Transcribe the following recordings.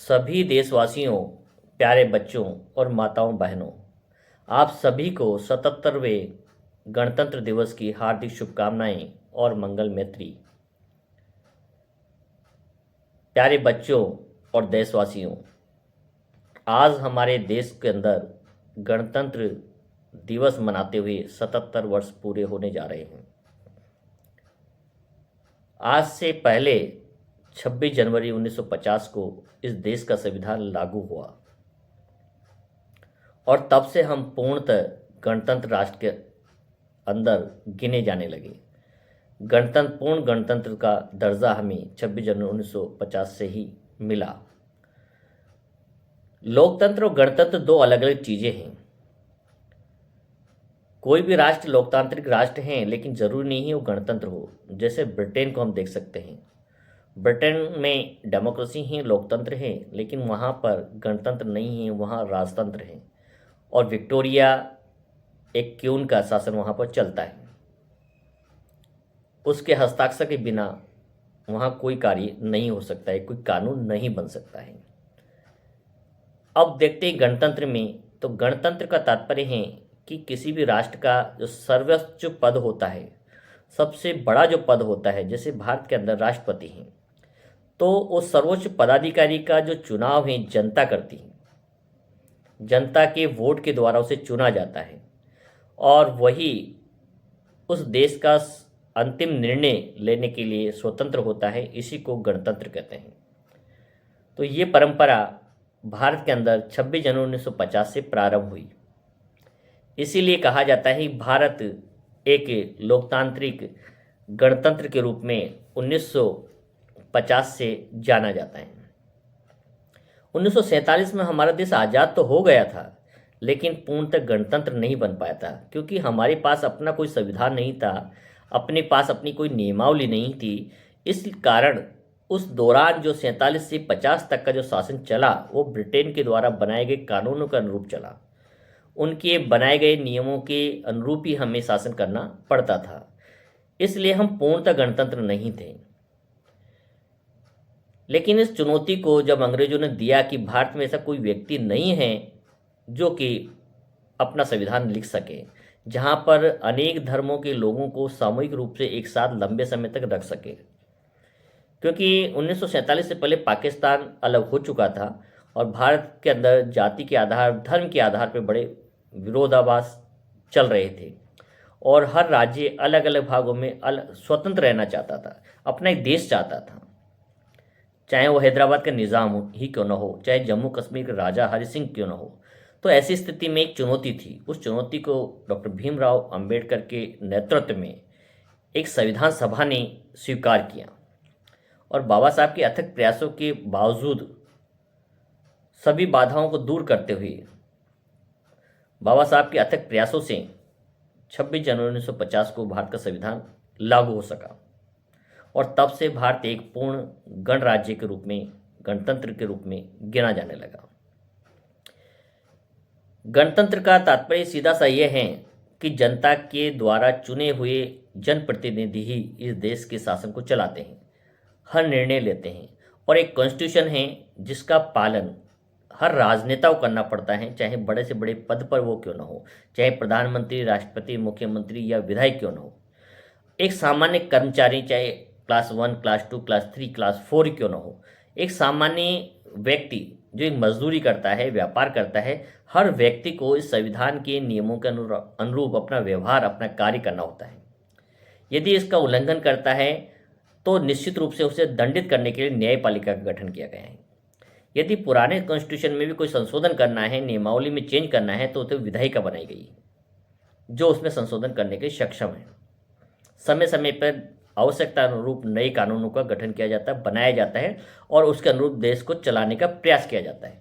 सभी देशवासियों, प्यारे बच्चों और माताओं बहनों, आप सभी को 77वें गणतंत्र दिवस की हार्दिक शुभकामनाएं और मंगल मैत्री। प्यारे बच्चों और देशवासियों, आज हमारे देश के अंदर गणतंत्र दिवस मनाते हुए 77 वर्ष पूरे होने जा रहे हैं। आज से पहले 26 जनवरी 1950 को इस देश का संविधान लागू हुआ और तब से हम पूर्णतः गणतंत्र राष्ट्र के अंदर गिने जाने लगे। पूर्ण गणतंत्र का दर्जा हमें 26 जनवरी 1950 से ही मिला। लोकतंत्र और गणतंत्र दो अलग अलग चीज़ें हैं। कोई भी राष्ट्र लोकतांत्रिक राष्ट्र हैं, लेकिन ज़रूरी नहीं है वो गणतंत्र हो। जैसे ब्रिटेन को हम देख सकते हैं, ब्रिटेन में डेमोक्रेसी है, लोकतंत्र है, लेकिन वहाँ पर गणतंत्र नहीं है, वहाँ राजतंत्र है। और विक्टोरिया एक क्वीन का शासन वहाँ पर चलता है। उसके हस्ताक्षर के बिना वहाँ कोई कार्य नहीं हो सकता है, कोई कानून नहीं बन सकता है। अब देखते हैं गणतंत्र में, तो गणतंत्र का तात्पर्य है कि किसी भी राष्ट्र का जो सर्वोच्च पद होता है, सबसे बड़ा जो पद होता है, जैसे भारत के अंदर राष्ट्रपति हैं, तो उस सर्वोच्च पदाधिकारी का जो चुनाव है जनता करती है। जनता के वोट के द्वारा उसे चुना जाता है और वही उस देश का अंतिम निर्णय लेने के लिए स्वतंत्र होता है। इसी को गणतंत्र कहते हैं। तो ये परंपरा भारत के अंदर 26 जनवरी 1950 से प्रारंभ हुई। इसीलिए कहा जाता है भारत एक लोकतांत्रिक गणतंत्र के रूप में 1950 से जाना जाता है। 1947 में हमारा देश आज़ाद तो हो गया था, लेकिन पूर्णतः गणतंत्र नहीं बन पाया था, क्योंकि हमारे पास अपना कोई संविधान नहीं था, अपने पास अपनी कोई नियमावली नहीं थी। इस कारण उस दौरान जो 47 से 50 तक का जो शासन चला, वो ब्रिटेन के द्वारा बनाए गए कानूनों के अनुरूप चला। उनके बनाए गए नियमों के अनुरूप ही हमें शासन करना पड़ता था। इसलिए हम पूर्णतः गणतंत्र नहीं थे। लेकिन इस चुनौती को जब अंग्रेजों ने दिया कि भारत में ऐसा कोई व्यक्ति नहीं है जो कि अपना संविधान लिख सके, जहाँ पर अनेक धर्मों के लोगों को सामूहिक रूप से एक साथ लंबे समय तक रख सके, क्योंकि 1947 से पहले पाकिस्तान अलग हो चुका था और भारत के अंदर जाति के आधार, धर्म के आधार पर बड़े विरोधाभास चल रहे थे और हर राज्य अलग अलग भागों में स्वतंत्र रहना चाहता था, अपना एक देश चाहता था। चाहे वो हैदराबाद का निज़ाम ही क्यों न हो, चाहे जम्मू कश्मीर का राजा हरि सिंह क्यों न हो। तो ऐसी स्थिति में एक चुनौती थी। उस चुनौती को डॉक्टर भीमराव अंबेडकर के नेतृत्व में एक संविधान सभा ने स्वीकार किया और बाबा साहब के अथक प्रयासों के बावजूद सभी बाधाओं को दूर करते हुए, बाबा साहब के अथक प्रयासों से 26 जनवरी 1950 को भारत का संविधान लागू हो सका और तब से भारत एक पूर्ण गणराज्य के रूप में, गणतंत्र के रूप में गिना जाने लगा। गणतंत्र का तात्पर्य सीधा सा यह है कि जनता के द्वारा चुने हुए जनप्रतिनिधि ही इस देश के शासन को चलाते हैं, हर निर्णय लेते हैं और एक कॉन्स्टिट्यूशन है जिसका पालन हर राजनेता को करना पड़ता है, चाहे बड़े से बड़े पद पर वो क्यों ना हो, चाहे प्रधानमंत्री, राष्ट्रपति, मुख्यमंत्री या विधायक क्यों ना हो। एक सामान्य कर्मचारी, चाहे क्लास 1, क्लास 2, क्लास 3, क्लास 4 क्यों ना हो, एक सामान्य व्यक्ति जो एक मजदूरी करता है, व्यापार करता है, हर व्यक्ति को इस संविधान के नियमों के अनुरूप अपना व्यवहार, अपना कार्य करना होता है। यदि इसका उल्लंघन करता है तो निश्चित रूप से उसे दंडित करने के लिए न्यायपालिका का गठन किया गया है। यदि पुराने कॉन्स्टिट्यूशन में भी कोई संशोधन करना है, नियमावली में चेंज करना है, तो विधायिका बनाई गई है जो उसमें संशोधन करने के सक्षम है। समय समय पर आवश्यकता अनुरूप नए कानूनों का गठन किया जाता है, बनाया जाता है और उसके अनुरूप देश को चलाने का प्रयास किया जाता है।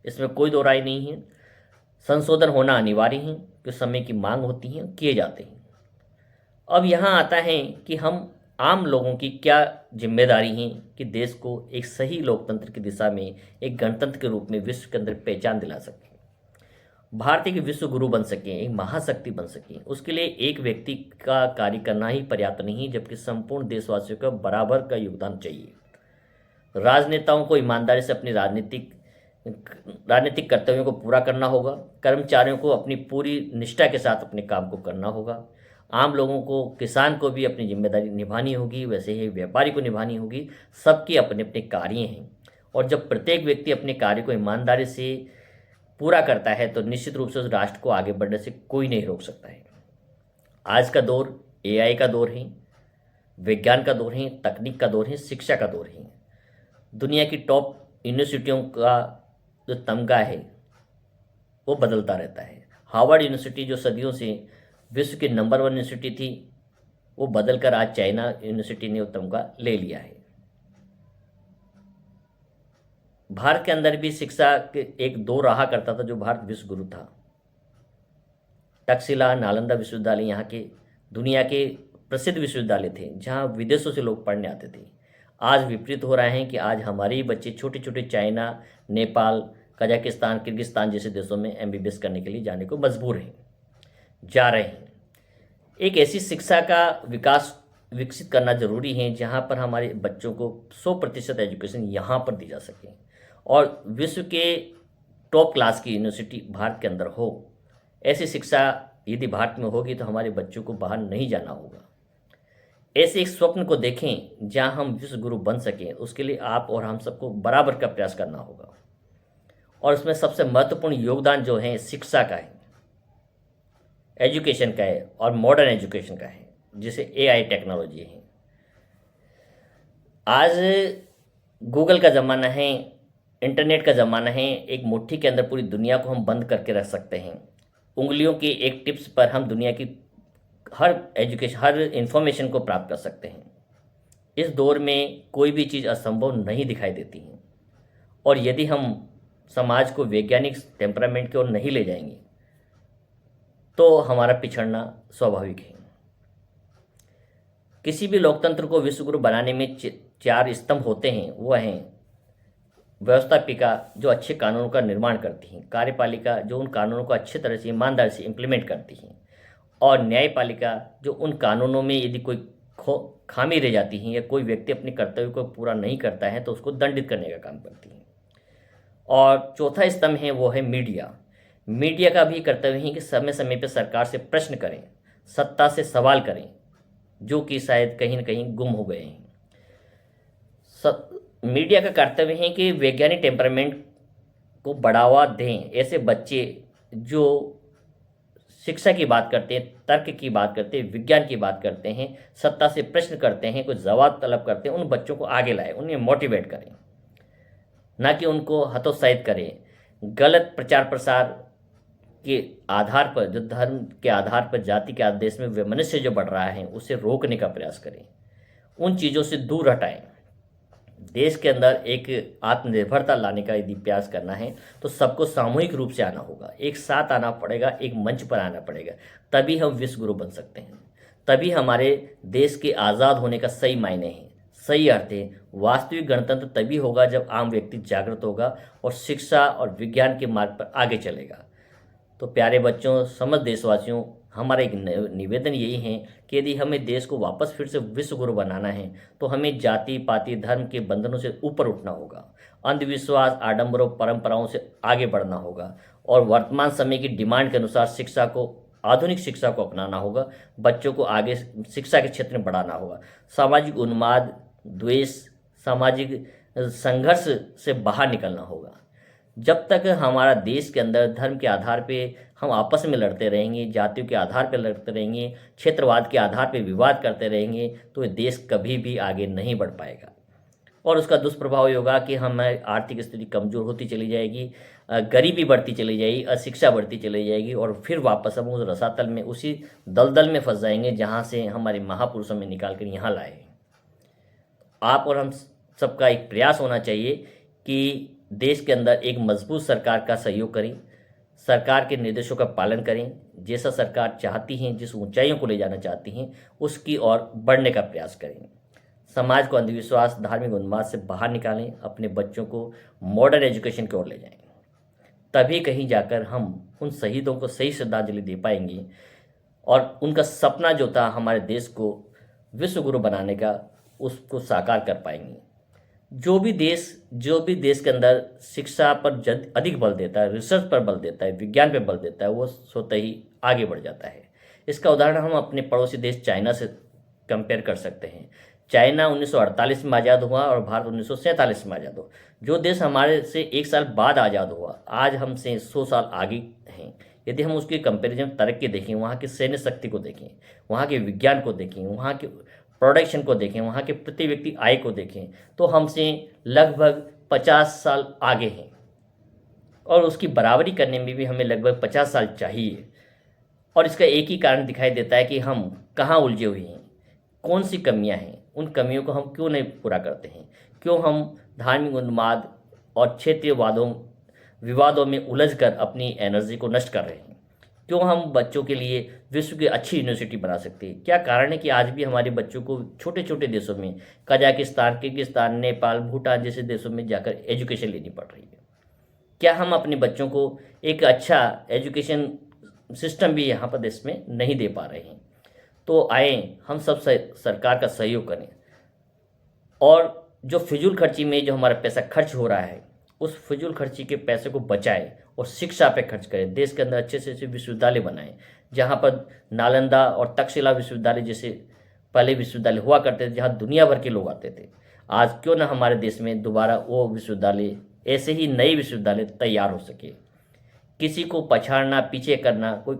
इसमें कोई दो राय नहीं है। संशोधन होना अनिवार्य है, कुछ समय की मांग होती है, किए जाते हैं। अब यहाँ आता है कि हम आम लोगों की क्या जिम्मेदारी है कि देश को एक सही लोकतंत्र की दिशा में, एक गणतंत्र के रूप में विश्व के अंदर पहचान दिला सके, भारत एक विश्व गुरु बन सके, एक महाशक्ति बन सके। उसके लिए एक व्यक्ति का कार्य करना ही पर्याप्त नहीं, जबकि संपूर्ण देशवासियों का बराबर का योगदान चाहिए। राजनेताओं को ईमानदारी से अपनी राजनीतिक कर्तव्यों को पूरा करना होगा। कर्मचारियों को अपनी पूरी निष्ठा के साथ अपने काम को करना होगा। आम लोगों को, किसान को भी अपनी जिम्मेदारी निभानी होगी, वैसे ही व्यापारी को निभानी होगी। सबके अपने अपने कार्य हैं और जब प्रत्येक व्यक्ति अपने कार्य को ईमानदारी से पूरा करता है तो निश्चित रूप से उस राष्ट्र को आगे बढ़ने से कोई नहीं रोक सकता है। आज का दौर एआई का दौर है, विज्ञान का दौर है, तकनीक का दौर है, शिक्षा का दौर है। दुनिया की टॉप यूनिवर्सिटियों का जो तमगा है वो बदलता रहता है। हार्वर्ड यूनिवर्सिटी जो सदियों से विश्व की नंबर 1 यूनिवर्सिटी थी, वो बदलकर आज चाइना यूनिवर्सिटी ने वो तमगा ले लिया है। भारत के अंदर भी शिक्षा के एक दौर रहा करता था जो भारत विश्व गुरु था। तक्षशिला, नालंदा विश्वविद्यालय यहाँ के दुनिया के प्रसिद्ध विश्वविद्यालय थे जहाँ विदेशों से लोग पढ़ने आते थे। आज विपरीत हो रहा है कि आज हमारे ही बच्चे छोटे छोटे चाइना, नेपाल, कजाकिस्तान, किर्गिस्तान जैसे देशों में एमबीबीएस करने के लिए जाने को मजबूर हैं, जा रहे हैं। एक ऐसी शिक्षा का विकसित करना जरूरी है जहाँ पर हमारे बच्चों को 100% एजुकेशन यहाँ पर दी जा सके और विश्व के टॉप क्लास की यूनिवर्सिटी भारत के अंदर हो। ऐसी शिक्षा यदि भारत में होगी तो हमारे बच्चों को बाहर नहीं जाना होगा। ऐसे एक स्वप्न को देखें जहां हम विश्व गुरु बन सकें। उसके लिए आप और हम सबको बराबर का प्रयास करना होगा और इसमें सबसे महत्वपूर्ण योगदान जो है शिक्षा का है, एजुकेशन का है और मॉडर्न एजुकेशन का है, जिसे एआई टेक्नोलॉजी है। आज गूगल का ज़माना है, इंटरनेट का ज़माना है। एक मुट्ठी के अंदर पूरी दुनिया को हम बंद करके रख सकते हैं। उंगलियों की एक टिप्स पर हम दुनिया की हर इंफॉर्मेशन को प्राप्त कर सकते हैं। इस दौर में कोई भी चीज़ असंभव नहीं दिखाई देती है और यदि हम समाज को वैज्ञानिक टेम्परामेंट की ओर नहीं ले जाएंगे तो हमारा पिछड़ना स्वाभाविक है। किसी भी लोकतंत्र को विश्वगुरु बनाने में 4 स्तंभ होते हैं। वो हैं व्यवस्थापिका जो अच्छे कानूनों का निर्माण करती हैं, कार्यपालिका जो उन कानूनों को अच्छी तरह से ईमानदारी से इम्प्लीमेंट करती हैं और न्यायपालिका जो उन कानूनों में यदि कोई खामी रह जाती है या कोई व्यक्ति अपने कर्तव्य को पूरा नहीं करता है तो उसको दंडित करने का काम करती है। और चौथा स्तंभ है वो है मीडिया। मीडिया का भी कर्तव्य है कि समय समय पर सरकार से प्रश्न करें, सत्ता से सवाल करें, जो कि शायद कहीं न कहीं गुम हो गए हैं। मीडिया का कर्तव्य है कि वैज्ञानिक टेम्परामेंट को बढ़ावा दें। ऐसे बच्चे जो शिक्षा की बात करते हैं, तर्क की बात करते हैं, विज्ञान की बात करते हैं, सत्ता से प्रश्न करते हैं, कुछ जवाब तलब करते हैं, उन बच्चों को आगे लाएं, उन्हें मोटिवेट करें, ना कि उनको हतोत्साहित करें। गलत प्रचार प्रसार के आधार पर, जो धर्म के आधार पर, जाति के आदेश में वैमनस्य जो बढ़ रहा है उसे रोकने का प्रयास करें, उन चीज़ों से दूर हटाएं। देश के अंदर एक आत्मनिर्भरता लाने का यदि प्रयास करना है तो सबको सामूहिक रूप से आना होगा, एक साथ आना पड़ेगा, एक मंच पर आना पड़ेगा, तभी हम विश्व गुरु बन सकते हैं। तभी हमारे देश के आज़ाद होने का सही मायने है, सही अर्थ है। वास्तविक गणतंत्र तभी होगा जब आम व्यक्ति जागृत होगा और शिक्षा और विज्ञान के मार्ग पर आगे चलेगा। तो प्यारे बच्चों, समझ देशवासियों, हमारा एक निवेदन यही है कि यदि हमें देश को वापस फिर से विश्व गुरु बनाना है तो हमें जाति पाति धर्म के बंधनों से ऊपर उठना होगा, अंधविश्वास, आडंबरों, परंपराओं से आगे बढ़ना होगा और वर्तमान समय की डिमांड के अनुसार शिक्षा को, आधुनिक शिक्षा को अपनाना होगा। बच्चों को आगे शिक्षा के क्षेत्र में बढ़ाना होगा। सामाजिक उन्माद, द्वेष, सामाजिक संघर्ष से बाहर निकलना होगा। जब तक हमारा देश के अंदर धर्म के आधार पे हम आपस में लड़ते रहेंगे, जातियों के आधार पर लड़ते रहेंगे, क्षेत्रवाद के आधार पर विवाद करते रहेंगे तो ये देश कभी भी आगे नहीं बढ़ पाएगा और उसका दुष्प्रभाव ये होगा कि हमारी आर्थिक स्थिति कमज़ोर होती चली जाएगी, गरीबी बढ़ती चली जाएगी, अशिक्षा बढ़ती चली जाएगी और फिर वापस हम उस रसातल में, उसी दलदल में फंस जाएंगे जहाँ से हमारे महापुरुषों में निकाल कर यहाँ लाए। आप और हम सबका एक प्रयास होना चाहिए कि देश के अंदर एक मजबूत सरकार का सहयोग करें, सरकार के निर्देशों का पालन करें, जैसा सरकार चाहती हैं, जिस ऊंचाइयों को ले जाना चाहती हैं उसकी ओर बढ़ने का प्रयास करें। समाज को अंधविश्वास, धार्मिक उन्माद से बाहर निकालें, अपने बच्चों को मॉडर्न एजुकेशन की ओर ले जाएं। तभी कहीं जाकर हम उन शहीदों को सही श्रद्धांजलि दे पाएंगे और उनका सपना जो था हमारे देश को विश्व गुरु बनाने का, उसको साकार कर पाएंगे। जो भी देश के अंदर शिक्षा पर अधिक बल देता है, रिसर्च पर बल देता है, विज्ञान पर बल देता है, वो स्वतः ही आगे बढ़ जाता है। इसका उदाहरण हम अपने पड़ोसी देश चाइना से कंपेयर कर सकते हैं। चाइना 1948 में आज़ाद हुआ और भारत 1947 में आज़ाद हुआ। जो देश हमारे से एक साल बाद आज़ाद हुआ, आज हमसे 100 साल आगे हैं। यदि हम उसकी कंपेरिजन तरक्की देखें, वहाँ की सैन्य शक्ति को देखें, वहाँ के विज्ञान को देखें, वहाँ के प्रोडक्शन को देखें, वहाँ के प्रति व्यक्ति आय को देखें, तो हमसे लगभग 50 साल आगे हैं। और उसकी बराबरी करने में भी हमें लगभग 50 साल चाहिए। और इसका एक ही कारण दिखाई देता है कि हम कहाँ उलझे हुए हैं, कौन सी कमियां हैं, उन कमियों को हम क्यों नहीं पूरा करते हैं, क्यों हम धार्मिक उन्माद और क्षेत्रीय विवादों में उलझकर अपनी एनर्जी को नष्ट कर रहे हैं, क्यों हम बच्चों के लिए विश्व की अच्छी यूनिवर्सिटी बना सकते हैं। क्या कारण है कि आज भी हमारे बच्चों को छोटे छोटे देशों में, कजाकिस्तान, किर्गिस्तान, नेपाल, भूटान जैसे देशों में जाकर एजुकेशन लेनी पड़ रही है। क्या हम अपने बच्चों को एक अच्छा एजुकेशन सिस्टम भी यहाँ पर देश में नहीं दे पा रहे हैं। तो आए हम सब सरकार का सहयोग करें और जो फिजूल खर्ची में जो हमारा पैसा खर्च हो रहा है, उस फिजूल खर्ची के पैसे को बचाएं और शिक्षा पे खर्च करें। देश के अंदर अच्छे से अच्छे विश्वविद्यालय बनाएं, जहाँ पर नालंदा और तक्षशिला विश्वविद्यालय जैसे पहले विश्वविद्यालय हुआ करते थे, जहाँ दुनिया भर के लोग आते थे। आज क्यों ना हमारे देश में दोबारा वो विश्वविद्यालय, ऐसे ही नए विश्वविद्यालय तैयार हो सके। किसी को पछाड़ना, पीछे करना कोई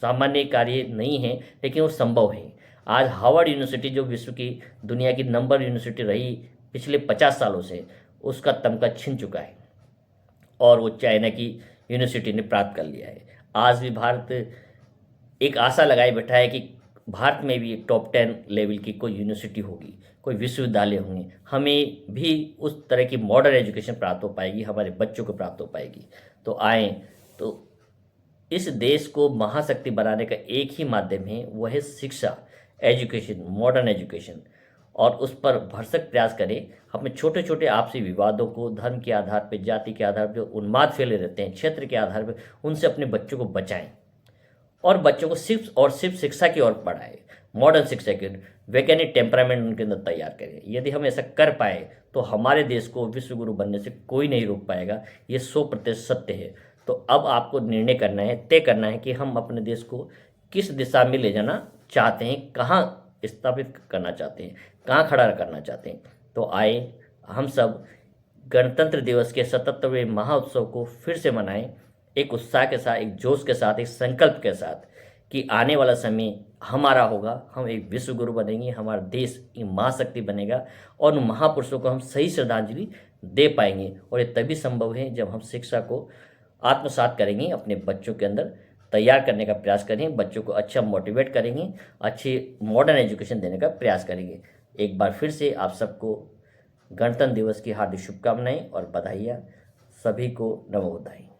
सामान्य कार्य नहीं है, लेकिन वो संभव है। आज हार्वर्ड यूनिवर्सिटी, जो विश्व की दुनिया की नंबर यूनिवर्सिटी रही पिछले 50 सालों से, उसका तमगा छिन चुका है और वो चाइना की यूनिवर्सिटी ने प्राप्त कर लिया है। आज भी भारत एक आशा लगाए बैठा है कि भारत में भी टॉप 10 लेवल की कोई यूनिवर्सिटी होगी, कोई विश्वविद्यालय होंगे, हमें भी उस तरह की मॉडर्न एजुकेशन प्राप्त हो पाएगी, हमारे बच्चों को प्राप्त हो पाएगी। तो आए, तो इस देश को महाशक्ति बनाने का एक ही माध्यम है, वह है शिक्षा, एजुकेशन, मॉडर्न एजुकेशन। और उस पर भरसक प्रयास करें। अपने छोटे छोटे आपसी विवादों को धर्म के आधार पर, जाति के आधार पर जो उन्माद फैले रहते हैं, क्षेत्र के आधार पर, उनसे अपने बच्चों को बचाएं और बच्चों को सिर्फ शिक्षा की ओर बढ़ाएं। मॉडर्न शिक्षा के वैज्ञानिक टेम्परामेंट उनके अंदर तैयार करें। यदि हम ऐसा कर पाए तो हमारे देश को विश्व गुरु बनने से कोई नहीं रोक पाएगा। ये 100% सत्य है। तो अब आपको निर्णय करना है, तय करना है कि हम अपने देश को किस दिशा में ले जाना चाहते हैं, कहाँ स्थापित करना चाहते हैं, कहाँ खड़ा करना चाहते हैं। तो आए हम सब गणतंत्र दिवस के 77वें महाउत्सव को फिर से मनाएं, एक उत्साह के साथ, एक जोश के साथ, एक संकल्प के साथ कि आने वाला समय हमारा होगा, हम एक विश्व गुरु बनेंगे, हमारा देश एक महाशक्ति बनेगा और उन महापुरुषों को हम सही श्रद्धांजलि दे पाएंगे। और ये तभी संभव है जब हम शिक्षा को आत्मसात करेंगे, अपने बच्चों के अंदर तैयार करने का प्रयास करेंगे, बच्चों को अच्छा मोटिवेट करेंगे, अच्छी मॉडर्न एजुकेशन देने का प्रयास करेंगे। एक बार फिर से आप सबको गणतंत्र दिवस की हार्दिक शुभकामनाएं और बधाइयाँ। सभी को नमो बुद्धाय।